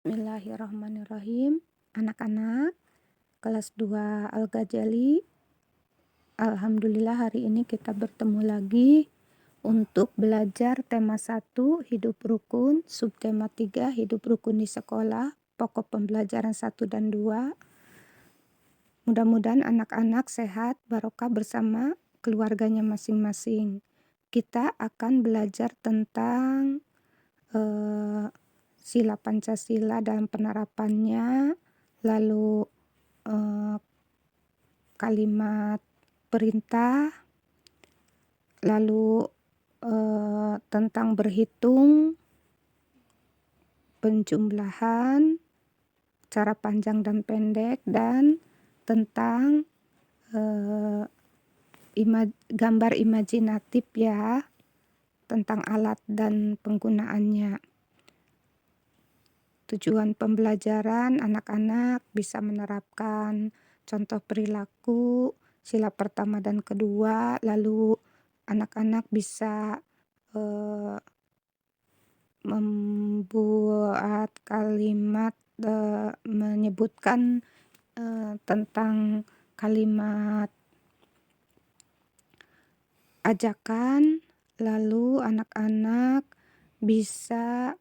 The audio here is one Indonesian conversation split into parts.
Bismillahirrahmanirrahim. Anak-anak kelas 2 Al-Ghazali, alhamdulillah hari ini kita bertemu lagi untuk belajar tema 1 hidup rukun, subtema 3 hidup rukun di sekolah, pokok pembelajaran 1 dan 2. Mudah-mudahan anak-anak sehat, barokah bersama keluarganya masing-masing. Kita akan belajar tentang sila Pancasila dalam penerapannya, lalu kalimat perintah, lalu tentang berhitung, penjumlahan, cara panjang dan pendek, dan tentang gambar imajinatif ya, tentang alat dan penggunaannya. Tujuan pembelajaran anak-anak bisa menerapkan contoh perilaku sila pertama dan kedua, lalu anak-anak bisa membuat kalimat menyebutkan tentang kalimat ajakan, lalu anak-anak bisa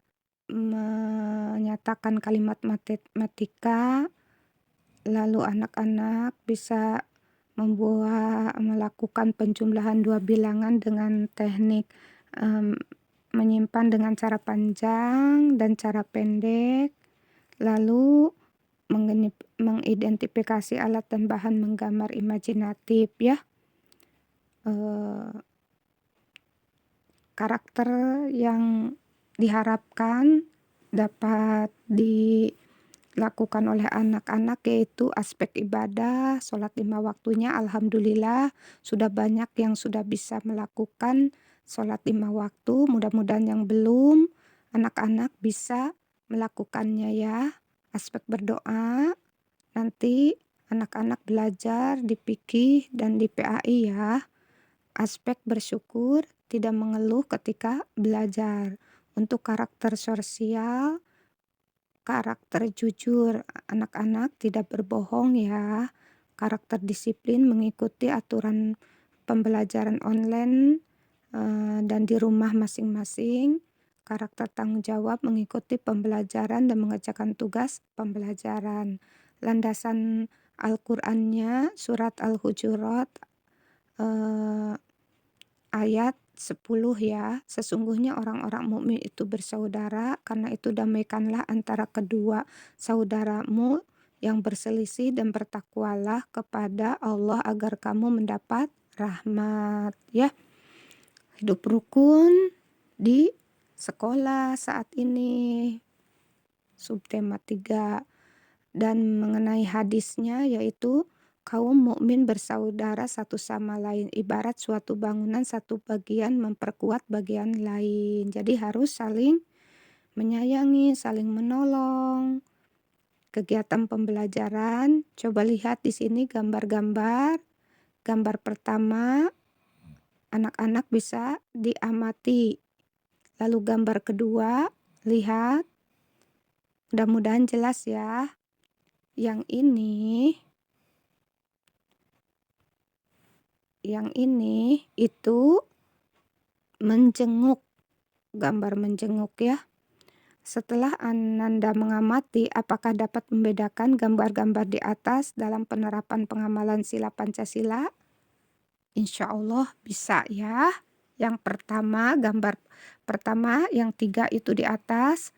menyatakan kalimat matematika, lalu anak-anak bisa melakukan penjumlahan 2 bilangan dengan teknik menyimpan dengan cara panjang dan cara pendek, lalu mengidentifikasi alat dan bahan menggambar imajinatif ya. Karakter yang diharapkan dapat dilakukan oleh anak-anak yaitu aspek ibadah, sholat 5 waktunya. Alhamdulillah sudah banyak yang sudah bisa melakukan sholat 5 waktu. Mudah-mudahan yang belum, anak-anak bisa melakukannya ya. Aspek berdoa, nanti anak-anak belajar di fikih dan di PAI ya. Aspek bersyukur, tidak mengeluh ketika belajar. Untuk karakter sosial, karakter jujur, anak-anak tidak berbohong ya. Karakter disiplin, mengikuti aturan pembelajaran online dan di rumah masing-masing. Karakter tanggung jawab, mengikuti pembelajaran dan mengerjakan tugas pembelajaran. Landasan Al-Qur'annya surat Al-Hujurat ayat 10 ya. Sesungguhnya orang-orang mukmin itu bersaudara, karena itu damaikanlah antara kedua saudaramu yang berselisih dan bertakwalah kepada Allah agar kamu mendapat rahmat ya. Hidup rukun di sekolah saat ini, subtema 3, dan mengenai hadisnya yaitu kaum mukmin bersaudara satu sama lain, ibarat suatu bangunan satu bagian memperkuat bagian lain. Jadi harus saling menyayangi, saling menolong. Kegiatan pembelajaran, coba lihat di sini gambar-gambar. Gambar pertama anak-anak bisa diamati. Lalu gambar kedua, lihat. Mudah-mudahan jelas ya. Yang ini itu menjenguk, gambar menjenguk ya. Setelah Ananda mengamati, apakah dapat membedakan gambar-gambar di atas dalam penerapan pengamalan sila Pancasila? Insya Allah bisa ya. Yang pertama, gambar pertama yang 3 itu di atas,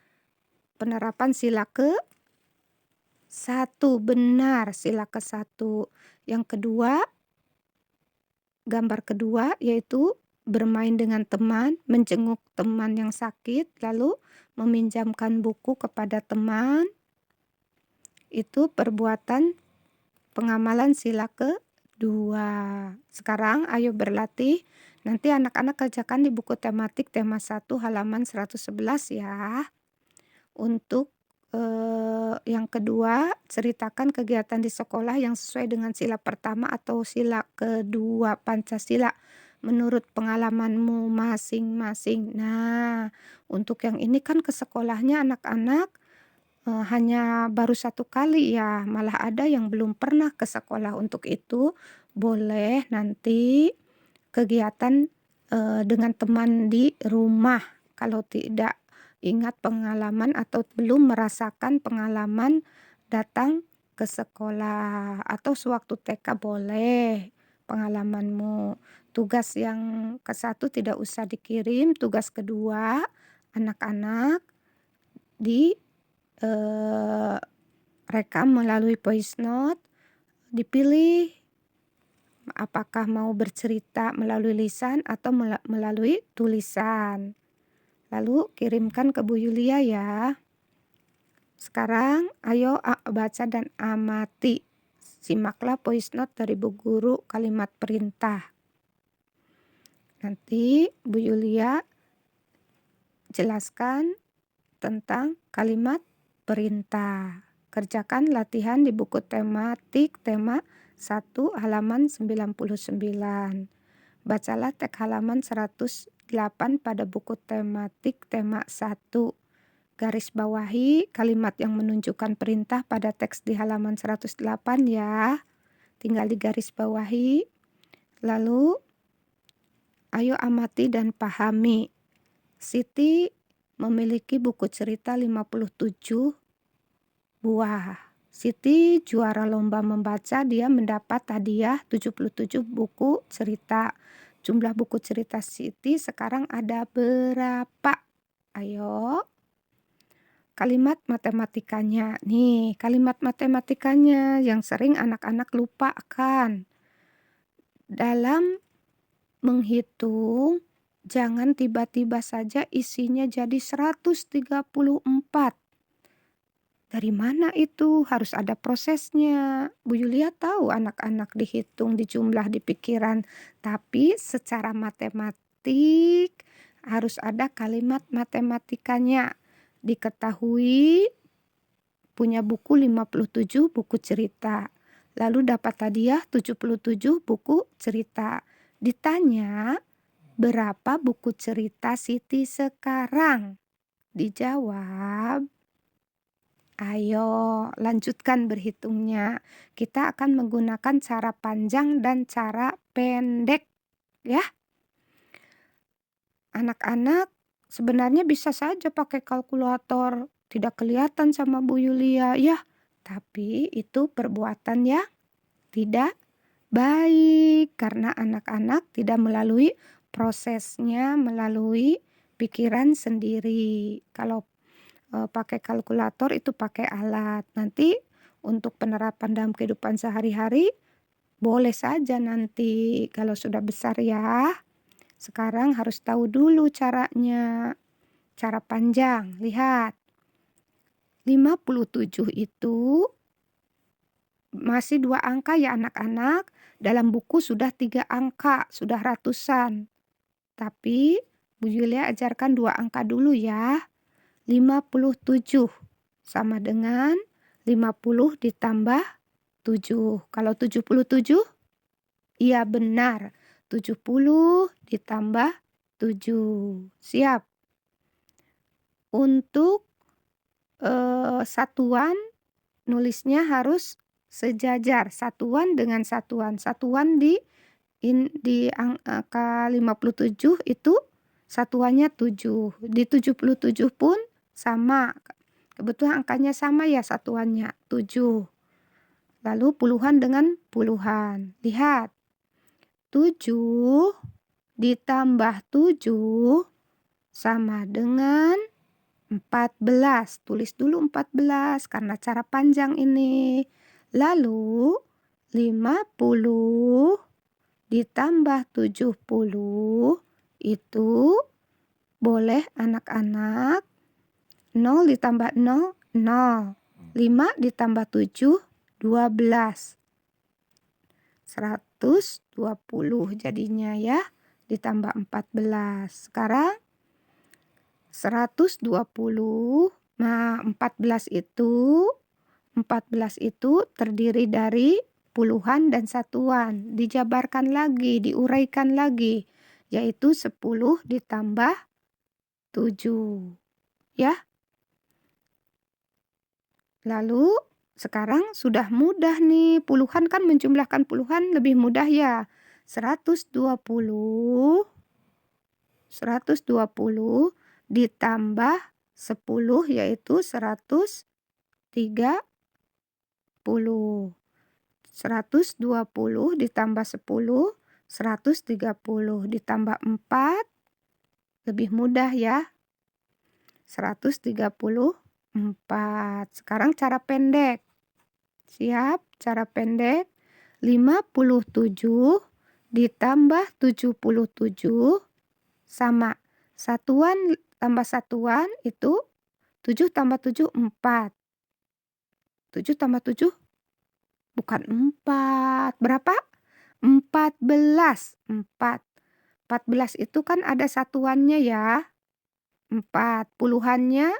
penerapan sila ke-1, benar, sila ke-1. Yang kedua, gambar kedua yaitu bermain dengan teman, menjenguk teman yang sakit, lalu meminjamkan buku kepada teman. Itu perbuatan pengamalan sila ke-2. Sekarang ayo berlatih. Nanti anak-anak kerjakan di buku tematik tema 1 halaman 111 ya. Untuk yang kedua, ceritakan kegiatan di sekolah yang sesuai dengan sila pertama atau sila kedua Pancasila menurut pengalamanmu masing-masing. Nah, untuk yang ini kan ke sekolahnya anak-anak hanya baru 1 kali ya, malah ada yang belum pernah ke sekolah. Untuk itu boleh nanti kegiatan, dengan teman di rumah, kalau tidak ingat pengalaman atau belum merasakan pengalaman datang ke sekolah, atau sewaktu TK boleh pengalamanmu. Tugas yang ke-1 tidak usah dikirim, tugas kedua anak-anak di, eee, rekam melalui voice note, dipilih apakah mau bercerita melalui lisan atau melalui tulisan. Lalu kirimkan ke Bu Yulia ya. Sekarang ayo baca dan amati. Simaklah voice note dari Bu Guru kalimat perintah. Nanti Bu Yulia jelaskan tentang kalimat perintah. Kerjakan latihan di buku tematik tema 1 halaman 99. Bacalah teks halaman 108 pada buku tematik tema 1. Garis bawahi kalimat yang menunjukkan perintah pada teks di halaman 108 ya. Tinggal digaris bawahi. Lalu ayo amati dan pahami. Siti memiliki buku cerita 57 buah. Siti juara lomba membaca, dia mendapat hadiah 77 buku cerita. Jumlah buku cerita Siti sekarang ada berapa? Ayo. Kalimat matematikanya. Nih, kalimat matematikanya yang sering anak-anak lupakan. Dalam menghitung, jangan tiba-tiba saja isinya jadi 134. Dari mana itu? Harus ada prosesnya. Bu Yulia tahu anak-anak dihitung, dijumlah, di pikiran. Tapi secara matematik harus ada kalimat matematikanya. Diketahui punya buku 57 buku cerita. Lalu dapat hadiah 77 buku cerita. Ditanya, berapa buku cerita Siti sekarang? Dijawab, ayo lanjutkan berhitungnya. Kita akan menggunakan cara panjang dan cara pendek ya. Anak-anak sebenarnya bisa saja pakai kalkulator. Tidak kelihatan sama Bu Yulia ya. Tapi itu perbuatan yang tidak baik karena anak-anak tidak melalui prosesnya, melalui pikiran sendiri. Kalau pakai kalkulator itu pakai alat. Nanti untuk penerapan dalam kehidupan sehari-hari boleh saja nanti kalau sudah besar ya. Sekarang harus tahu dulu caranya. Cara panjang. Lihat. 57 itu masih 2 angka ya anak-anak. Dalam buku sudah 3 angka, sudah ratusan. Tapi Bu Yulia ajarkan 2 angka dulu ya. 57 sama dengan 50 ditambah 7. Kalau 77? Iya benar. 70 ditambah 7. Siap? Untuk satuan nulisnya harus sejajar. Satuan dengan satuan. Satuan di angka 57 itu satuannya 7. Di 77 pun sama. Kebetulan angkanya sama ya satuannya 7. Lalu puluhan dengan puluhan. Lihat. 7 ditambah 7 sama dengan 14. Tulis dulu 14 karena cara panjang ini. Lalu 50 ditambah 70 itu boleh anak-anak 0 ditambah 0, 0. 5 ditambah 7, 12. 120 jadinya ya. Ditambah 14. Sekarang 120. Nah, 14 itu terdiri dari puluhan dan satuan. Dijabarkan lagi, diuraikan lagi, yaitu 10 ditambah 7. Ya. Lalu sekarang sudah mudah nih, puluhan kan menjumlahkan puluhan lebih mudah ya. 120 ditambah 10 yaitu 130. 120 ditambah 10, 130 ditambah 4 lebih mudah ya, 134. Sekarang cara pendek. Siap? Cara pendek, 57 ditambah 77 sama. Satuan tambah satuan itu 7 tambah 7 4. 7 tambah 7 bukan 4. Berapa? 14. 4. 14 itu kan ada satuannya ya. 4. Puluhannya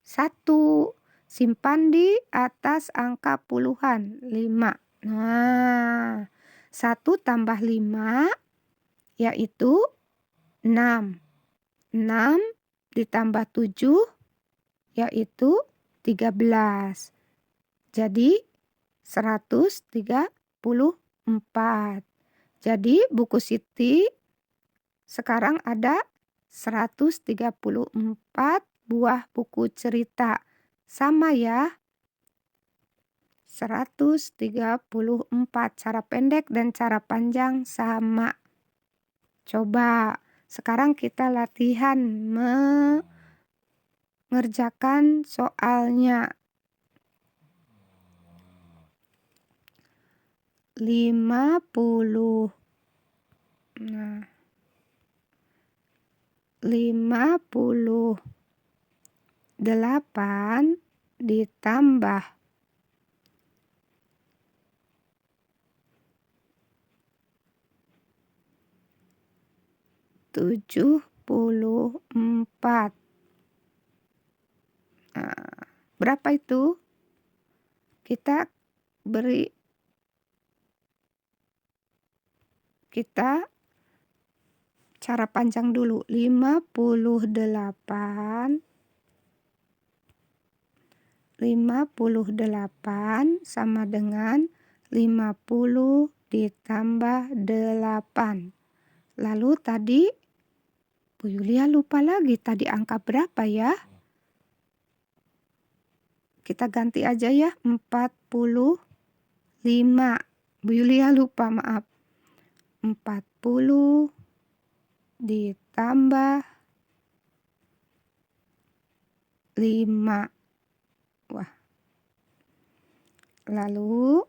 1. Simpan di atas angka puluhan, 5. Nah, 1 tambah 5 yaitu 6. 6 ditambah 7 yaitu 13. Jadi 134. Jadi buku Siti sekarang ada 134 buah buku cerita. Sama ya, 134. Cara pendek dan cara panjang sama. Coba sekarang kita latihan mengerjakan soalnya. 50. Nah, 58 ditambah 74. Nah, berapa itu? Kita cara panjang dulu. 58 sama dengan 50 ditambah 8. Lalu tadi Bu Yulia lupa lagi tadi angka berapa ya? Kita ganti aja ya, 45. Bu Yulia lupa, maaf. 40 ditambah 5. Wah. Lalu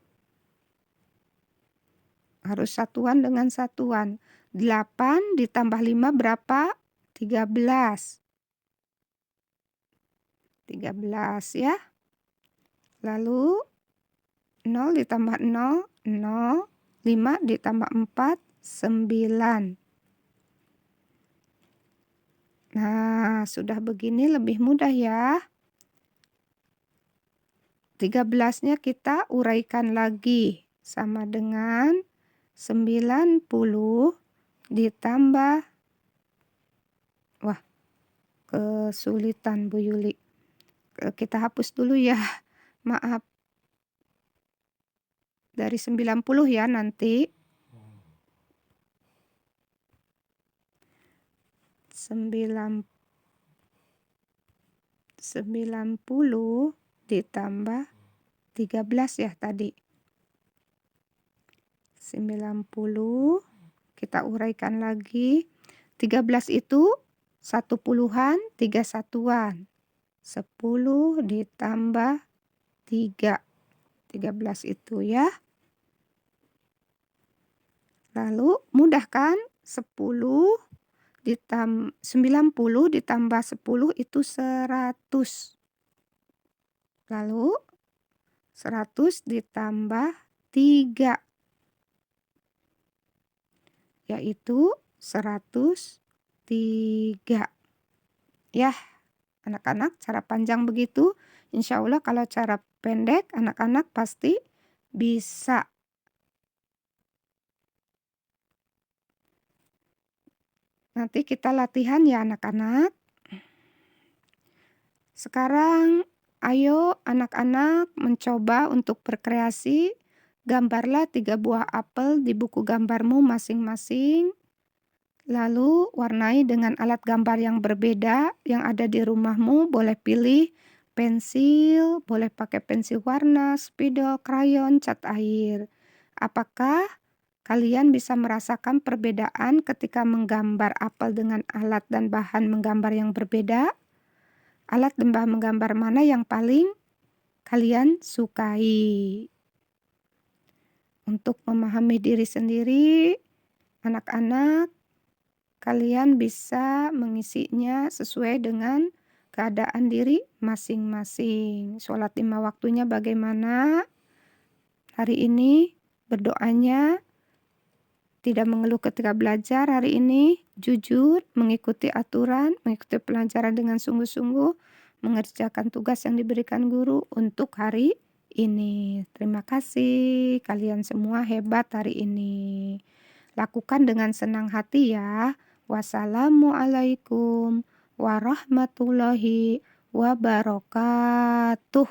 harus satuan dengan satuan. 8 ditambah 5 berapa? 13. 13 ya. Lalu 0 ditambah 0, 0. 5 ditambah 4, 9. Nah, sudah begini lebih mudah ya. 13-nya kita uraikan lagi. Sama dengan 90 ditambah, wah, kesulitan Bu Yuli. Kita hapus dulu ya, maaf. Dari 90 ya nanti. 90 ditambah 13 ya tadi. 90 kita uraikan lagi. 13 itu 1 puluhan, 3 satuan. 10 ditambah 3. 13 itu ya. Lalu mudah kan? 90 ditambah 10 itu 100. Lalu 100 ditambah 3 yaitu 103. Ya, anak-anak, cara panjang begitu. Insya Allah kalau cara pendek anak-anak pasti bisa. Nanti kita latihan ya anak-anak. Sekarang Ayo anak-anak mencoba untuk berkreasi. Gambarlah 3 buah apel di buku gambarmu masing-masing. Lalu warnai dengan alat gambar yang berbeda yang ada di rumahmu. Boleh pilih pensil, boleh pakai pensil warna, spidol, krayon, cat air. Apakah kalian bisa merasakan perbedaan ketika menggambar apel dengan alat dan bahan menggambar yang berbeda? Alat dan bahan menggambar mana yang paling kalian sukai? Untuk memahami diri sendiri, anak-anak, kalian bisa mengisinya sesuai dengan keadaan diri masing-masing. Sholat 5 waktunya bagaimana? Hari ini berdoanya tidak mengeluh ketika belajar hari ini, jujur, mengikuti aturan, mengikuti pelajaran dengan sungguh-sungguh, mengerjakan tugas yang diberikan guru untuk hari ini. Terima kasih, kalian semua hebat hari ini. Lakukan dengan senang hati ya. Wassalamualaikum warahmatullahi wabarakatuh.